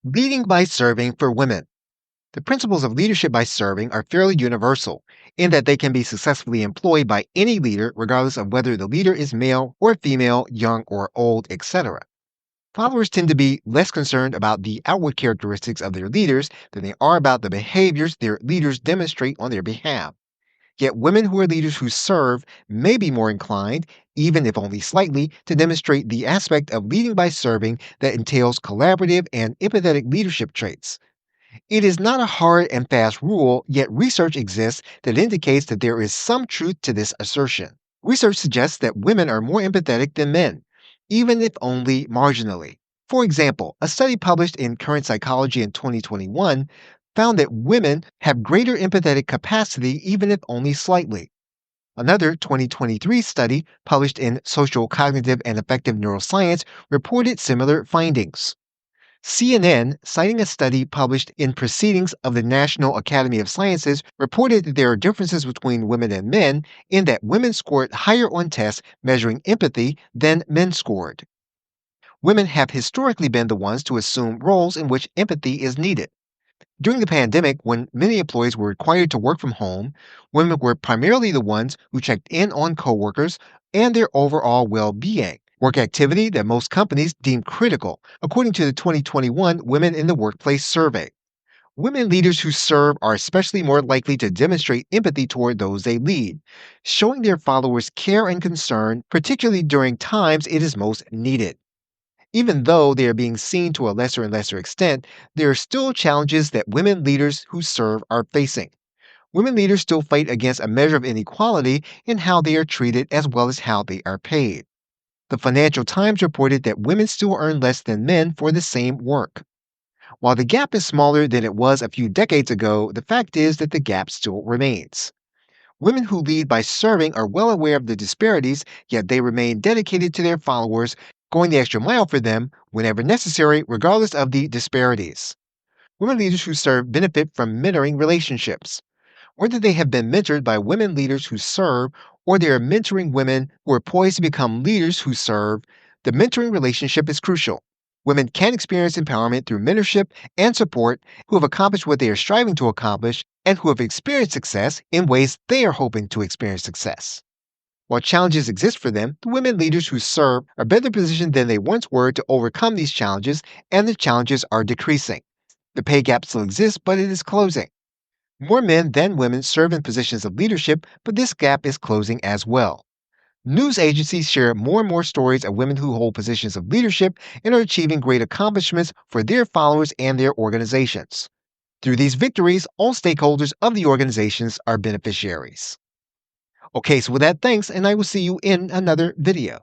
Leading by serving for women. The principles of leadership by serving are fairly universal in that they can be successfully employed by any leader, regardless of whether the leader is male or female, young or old, etc. Followers tend to be less concerned about the outward characteristics of their leaders than they are about the behaviors their leaders demonstrate on their behalf. Yet women who are leaders who serve may be more inclined, even if only slightly, to demonstrate the aspect of leading by serving that entails collaborative and empathetic leadership traits. It is not a hard and fast rule, yet research exists that indicates that there is some truth to this assertion. Research suggests that women are more empathetic than men, even if only marginally. For example, a study published in Current Psychology in 2021 found that women have greater empathetic capacity, even if only slightly. Another 2023 study published in Social Cognitive and Affective Neuroscience reported similar findings. CNN, citing a study published in Proceedings of the National Academy of Sciences, reported that there are differences between women and men in that women scored higher on tests measuring empathy than men scored. Women have historically been the ones to assume roles in which empathy is needed. During the pandemic, when many employees were required to work from home, women were primarily the ones who checked in on coworkers and their overall well-being, work activity that most companies deem critical, according to the 2021 Women in the Workplace survey. Women leaders who serve are especially more likely to demonstrate empathy toward those they lead, showing their followers care and concern, particularly during times it is most needed. Even though they are being seen to a lesser and lesser extent, there are still challenges that women leaders who serve are facing. Women leaders still fight against a measure of inequality in how they are treated as well as how they are paid. The Financial Times reported that women still earn less than men for the same work. While the gap is smaller than it was a few decades ago, the fact is that the gap still remains. Women who lead by serving are well aware of the disparities, yet they remain dedicated to their followers, going the extra mile for them whenever necessary, regardless of the disparities. Women leaders who serve benefit from mentoring relationships. Whether they have been mentored by women leaders who serve or they are mentoring women who are poised to become leaders who serve, the mentoring relationship is crucial. Women can experience empowerment through mentorship and support who have accomplished what they are striving to accomplish and who have experienced success in ways they are hoping to experience success. While challenges exist for them, the women leaders who serve are better positioned than they once were to overcome these challenges, and the challenges are decreasing. The pay gap still exists, but it is closing. More men than women serve in positions of leadership, but this gap is closing as well. News agencies share more and more stories of women who hold positions of leadership and are achieving great accomplishments for their followers and their organizations. Through these victories, all stakeholders of the organizations are beneficiaries. Okay, so with that, thanks, and I will see you in another video.